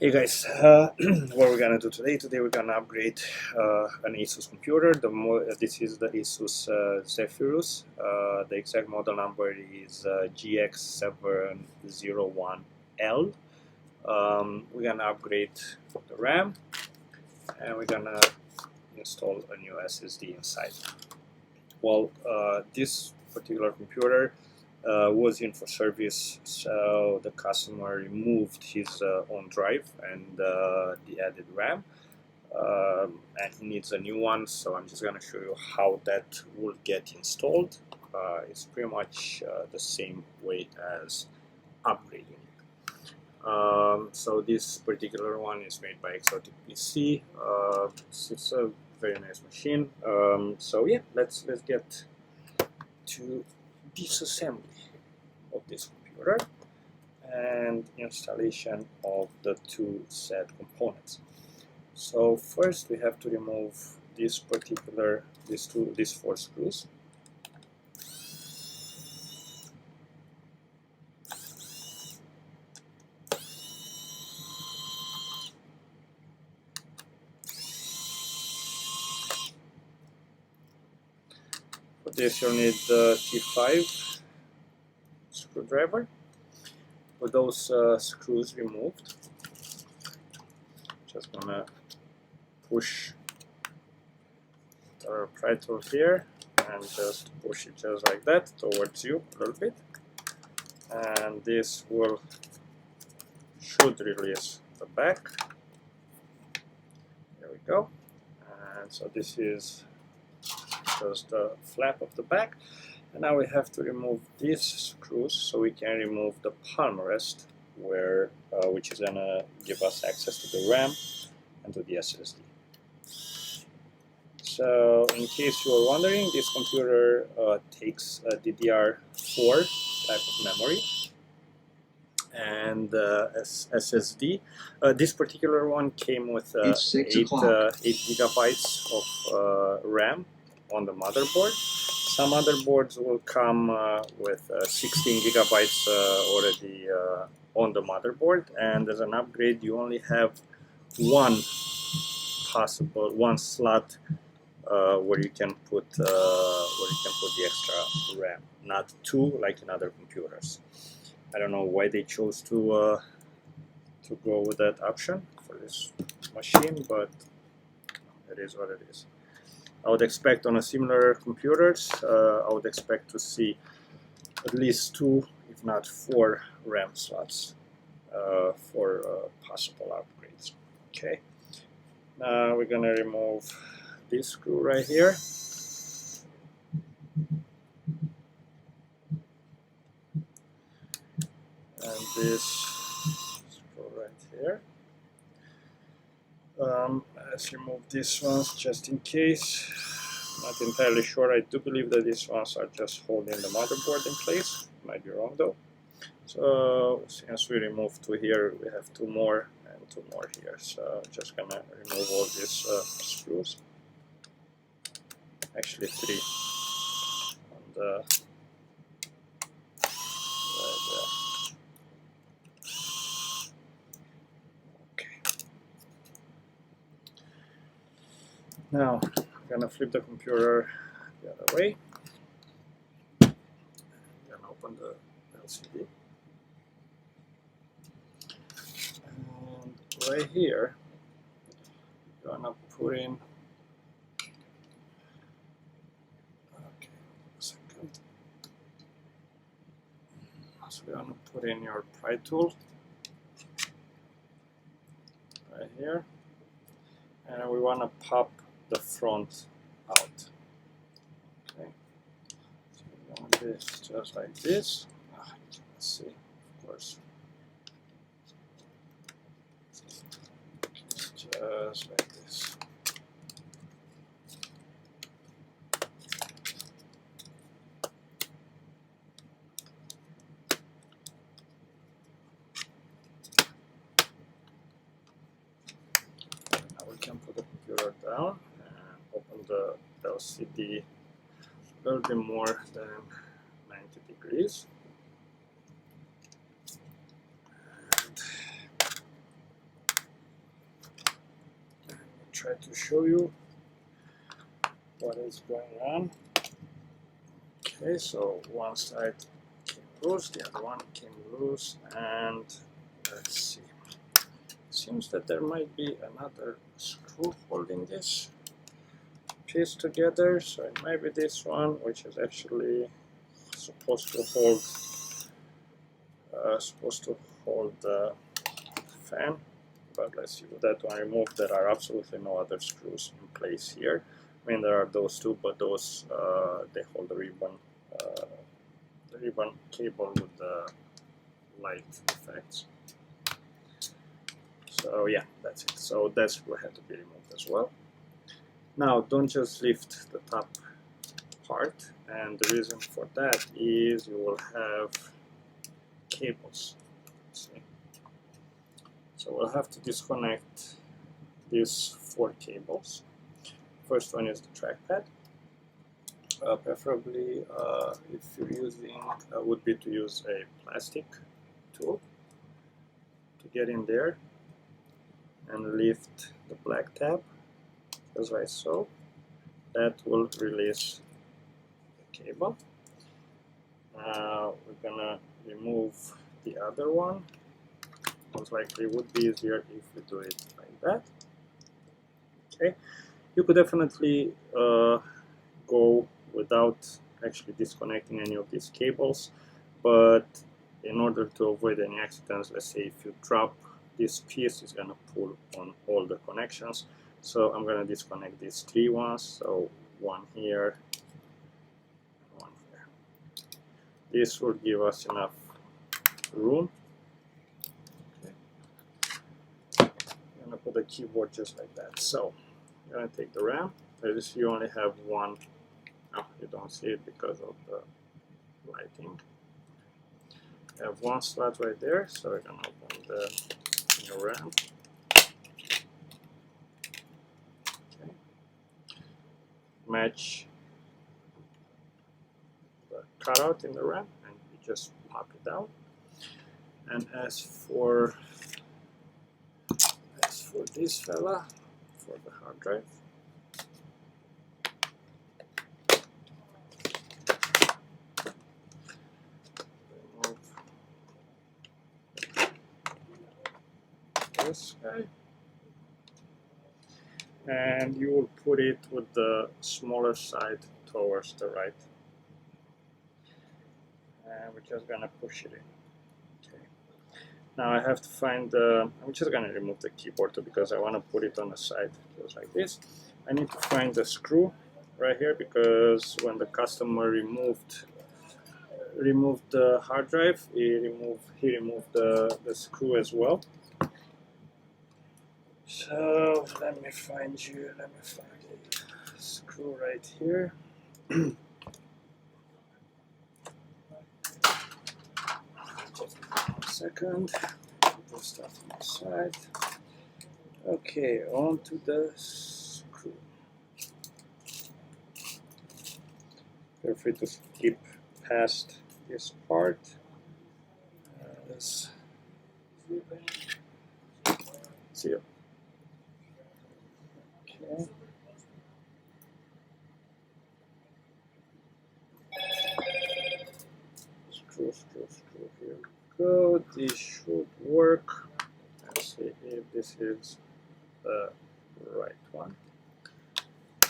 Hey guys, what we're gonna do today? Today we're gonna upgrade an Asus computer. This is the Asus Zephyrus. The exact model number is GX701L. We're gonna upgrade the RAM, and we're gonna install a new SSD inside. Well, this particular computer was in for service, so the customer removed his own drive and the added RAM, and he needs a new one. So I'm just going to show you how that will get installed. It's pretty much the same way as upgrading it. So this particular one is made by Exotic PC. It's a very nice machine. So yeah, let's get to disassembly of this computer and installation of the two set components. So first we have to remove these four screws. For this you'll need the T5 screwdriver. With those screws removed, just gonna push the pry tool here and just push it just like that towards you a little bit, and this should release the back. There we go. And so this is just the flap of the back. And now we have to remove these screws so we can remove the palm rest, which is gonna give us access to the RAM and to the SSD. So in case you are wondering, this computer takes a DDR4 type of memory and SSD. This particular one came with 8 gigabytes of RAM on the motherboard. Some motherboards will come with 16 gigabytes already on the motherboard, and as an upgrade you only have one slot where you can put the extra RAM, not two like in other computers. I don't know why they chose to go with that option for this machine, but it is what it is. I would expect on a similar computers, I would expect to see at least 2, if not 4 RAM slots for possible upgrades. Okay. Now we're gonna remove this screw right here. And this screw right here. Let's remove these ones just in case. Not entirely sure. I do believe that these ones are just holding the motherboard in place. Might be wrong though. So since we removed 2 here, we have 2 more and 2 more here. So just gonna remove all these screws. Actually 3 on the right there. Okay. Now I'm gonna flip the computer the other way. I'm gonna open the LCD. And right here, I'm gonna put in. Okay, a second. So we're gonna put in your pry tool right here, and we wanna pop the front out. Okay, so we're gonna do this just like this. Let's see, of course. Just like this. Now we can put the computer down and open the LCD a little bit more than 90 degrees. And try to show you what is going on. Okay, so one side came loose, the other one came loose, and let's see. Seems that there might be another screw holding this piece together, so it might be this one, which is actually supposed to hold the fan. But let's use that one removed. There are absolutely no other screws in place here. I mean, there are those two, but those they hold the ribbon cable with the light effects. So yeah, that's it. So that's what had to be removed as well. Now, don't just lift the top part, and the reason for that is you will have cables. See? So we'll have to disconnect these 4 cables. First one is the trackpad. Preferably, if you're using, would be to use a plastic tool to get in there and lift the black tab, just like so. That will release the cable. Now we're gonna remove the other one. Most likely would be easier if we do it like that. Okay, you could definitely go without actually disconnecting any of these cables, but in order to avoid any accidents, let's say if you drop this piece, it's gonna pull on all the connections. So I'm gonna disconnect these 3 ones. So one here, one here. This will give us enough room. I'm gonna put the keyboard just like that. So I'm gonna take the RAM. As you only have one. Oh, you don't see it because of the lighting. I have one slot right there, so we're gonna open the new RAM. Okay. Match the cutout in the RAM, and you just pop it out. And as for this fella, for the hard drive, this guy, and you will put it with the smaller side towards the right, and we're just gonna push it in. Okay. Now I have to find the, I'm just gonna remove the keyboard too because I want to put it on the side just like this. I need to find the screw right here because when the customer removed the hard drive, he removed the screw as well. So let me find the screw right here. Just 1 second. Put the stuff on the side. Okay, on to the screw. Feel free to skip past this part. Let's see. Okay. Screw. Here we go. This should work. Let's see if this is the right one. A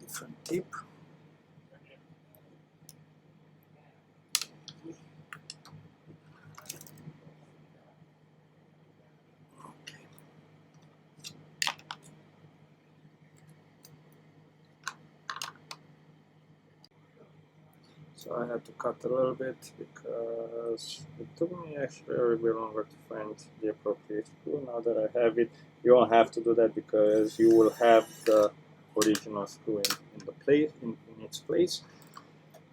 different tip. So I had to cut a little bit because it took me actually a little bit longer to find the appropriate screw. Now that I have it, you don't have to do that because you will have the original screw in its place.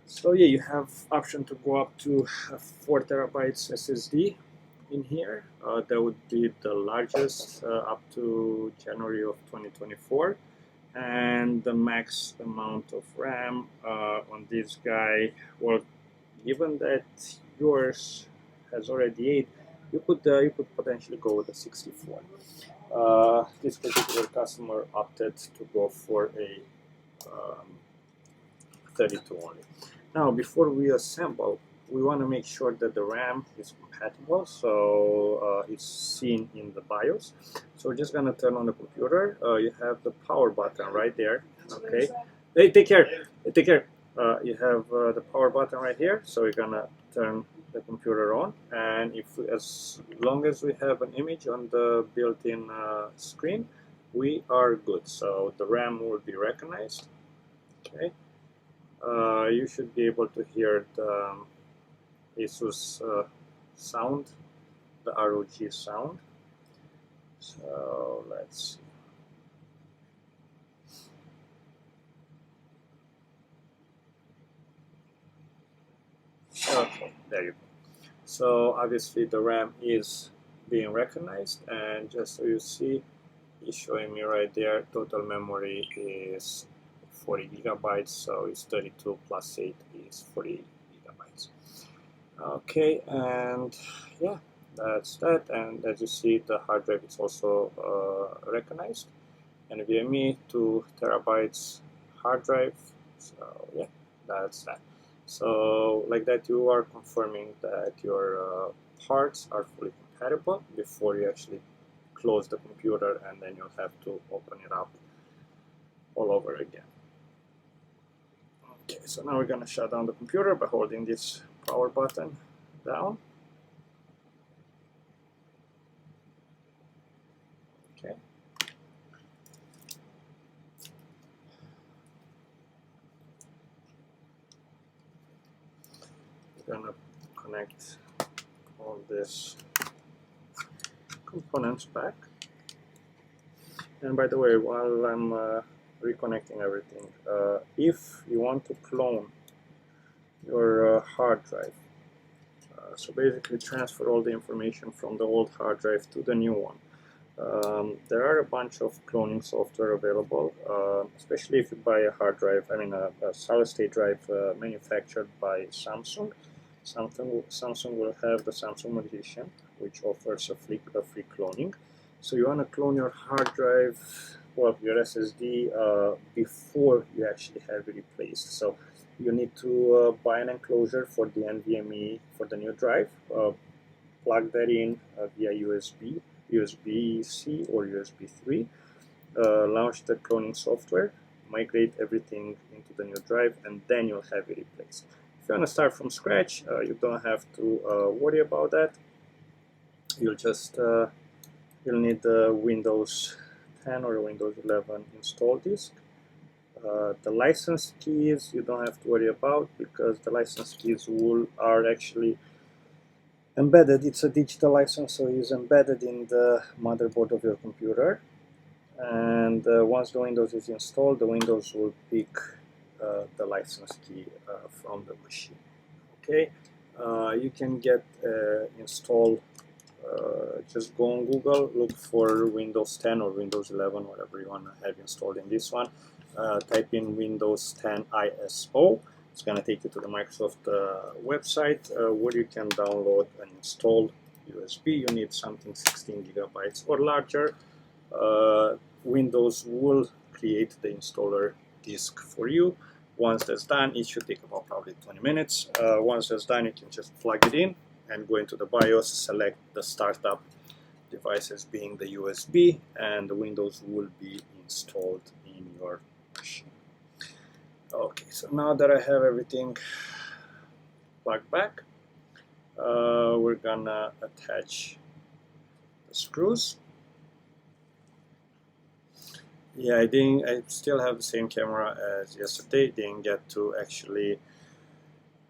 So yeah, you have option to go up to 4 terabytes SSD in here. That would be the largest up to January of 2024. And the max amount of RAM on this guy, well, given that yours has already 8, you could potentially go with a 64. This particular customer opted to go for a 32 only. Now, before we assemble, we want to make sure that the RAM is compatible, so it's seen in the BIOS. So we're just going to turn on the computer. You have the power button right there. Okay. Hey, take care. Hey, take care. You have the power button right here. So we're going to turn the computer on, and as long as we have an image on the built-in screen, we are good. So the RAM will be recognized. Okay. You should be able to hear the Asus sound, the ROG sound. So let's see. Okay, there you go. So obviously the RAM is being recognized, and just so you see, it's showing me right there, total memory is 40 gigabytes, so it's 32 plus 8 is 40 gigabytes. Okay, and yeah, that's that. And as you see, the hard drive is also recognized, NVMe 2 terabytes hard drive. So yeah, that's that. So like that, you are confirming that your parts are fully compatible before you actually close the computer, and then you'll have to open it up all over again. Okay, so now we're going to shut down the computer by holding this power button down. Okay. We're going to connect all these components back. And by the way, while I'm reconnecting everything, if you want to clone your hard drive, so basically transfer all the information from the old hard drive to the new one, there are a bunch of cloning software available, especially if you buy a hard drive, I mean a solid-state drive manufactured by Samsung. Samsung will have the Samsung Edition, which offers a free cloning. So you want to clone your hard drive, well, your SSD, before you actually have it replaced. So you need to buy an enclosure for the NVMe for the new drive, plug that in via USB-C or USB 3, launch the cloning software, migrate everything into the new drive, and then you'll have it replaced. If you want to start from scratch, you don't have to worry about that. You'll just you'll need the Windows 10 or Windows 11 install disk. The license keys you don't have to worry about, because the license keys are actually embedded. It's a digital license, so it's embedded in the motherboard of your computer. And once the Windows is installed, the Windows will pick the license key from the machine. Okay, you can get installed. Just go on Google, look for Windows 10 or Windows 11, whatever you want to have installed in this one. Type in Windows 10 ISO. It's going to take you to the Microsoft website where you can download and install USB. You need something 16 gigabytes or larger. Windows will create the installer disk for you. Once that's done, it should take about probably 20 minutes. Once that's done, you can just plug it in and go into the BIOS, select the startup device as being the USB, and the Windows will be installed in your machine. Okay, so now that I have everything plugged back, we're gonna attach the screws. Yeah, I still have the same camera as yesterday. Didn't get to actually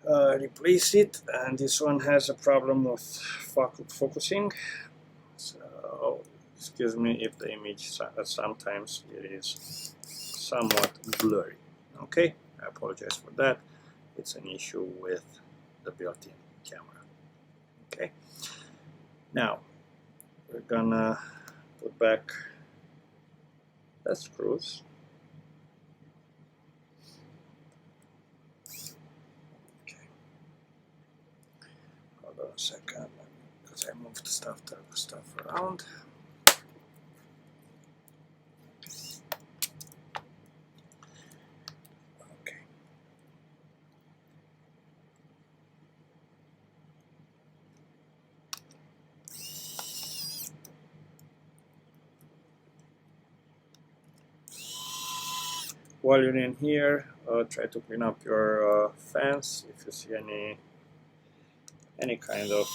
replace it, and this one has a problem with focusing. So excuse me if the image sometimes it is somewhat blurry. Okay, I apologize for that. It's an issue with the built-in camera. Okay, now we're gonna put back the screws. Okay, hold on a second. Let me put I move the stuff around. Okay. While you're in here, try to clean up your fans. If you see any kind of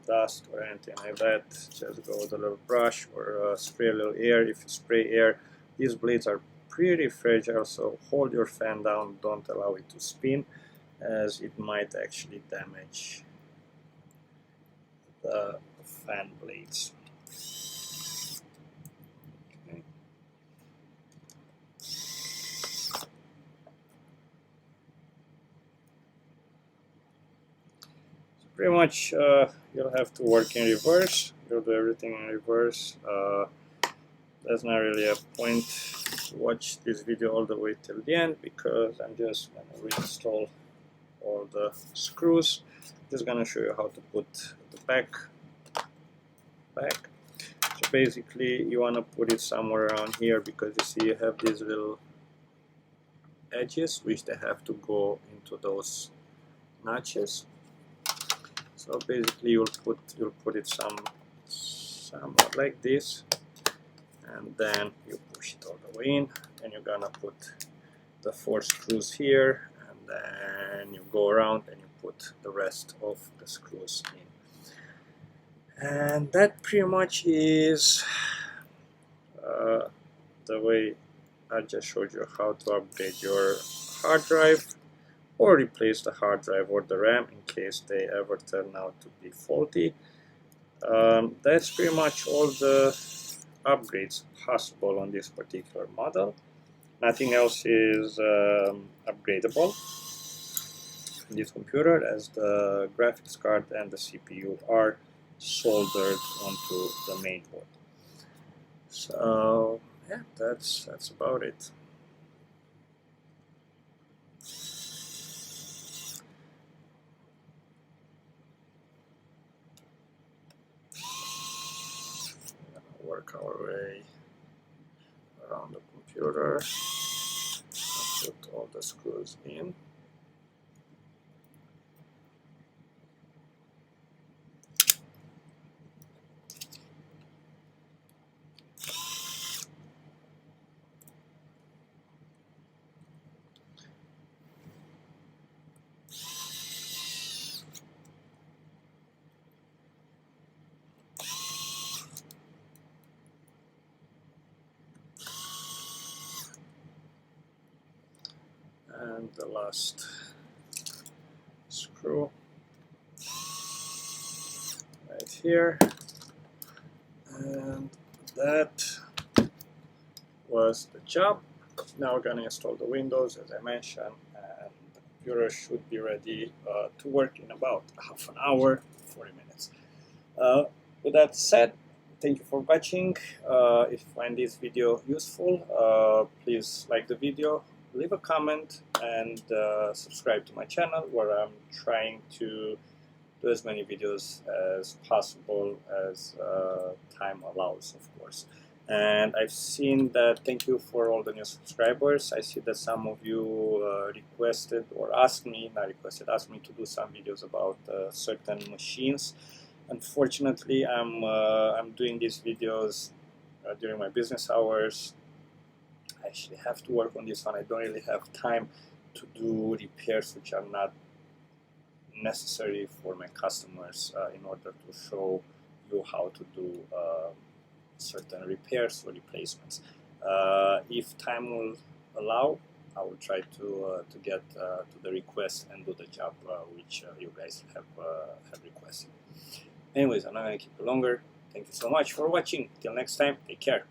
dust or anything like that, just go with a little brush or spray a little air. If you spray air, these blades are pretty fragile, so hold your fan down, don't allow it to spin, as it might actually damage the fan blades. Okay. So pretty much you'll have to work in reverse. You'll do everything in reverse. There's not really a point to watch this video all the way till the end, because I'm just going to reinstall all the screws. Just going to show you how to put the back. So basically you want to put it somewhere around here, because you see you have these little edges which they have to go into those notches. So basically you'll put it somewhat like this, and then you push it all the way in, and you're gonna put the 4 screws here, and then you go around and you put the rest of the screws in. And that pretty much is the way I just showed you how to upgrade your hard drive or replace the hard drive or the RAM in case they ever turn out to be faulty. That's pretty much all the upgrades possible on this particular model. Nothing else is upgradable in this computer, as the graphics card and the CPU are soldered onto the main board. So yeah, that's about it. Work our way around the computer, put all the screws in. And the last screw right here, and that was the job. Now we're going to install the Windows, as I mentioned, and the computer should be ready to work in about half an hour, 40 minutes. With that said, thank you for watching. If you find this video useful, please like the video, leave a comment, and subscribe to my channel, where I'm trying to do as many videos as possible as time allows, of course. And I've seen that, thank you for all the new subscribers. I see that some of you requested or asked me, not requested, asked me to do some videos about certain machines. Unfortunately, I'm doing these videos during my business hours. I actually have to work on this one. I don't really have time to do repairs which are not necessary for my customers in order to show you how to do certain repairs or replacements. If time will allow, I will try to get to the request and do the job which you guys have requested. Anyways, I'm not going to keep you longer. Thank you so much for watching. Till next time, take care.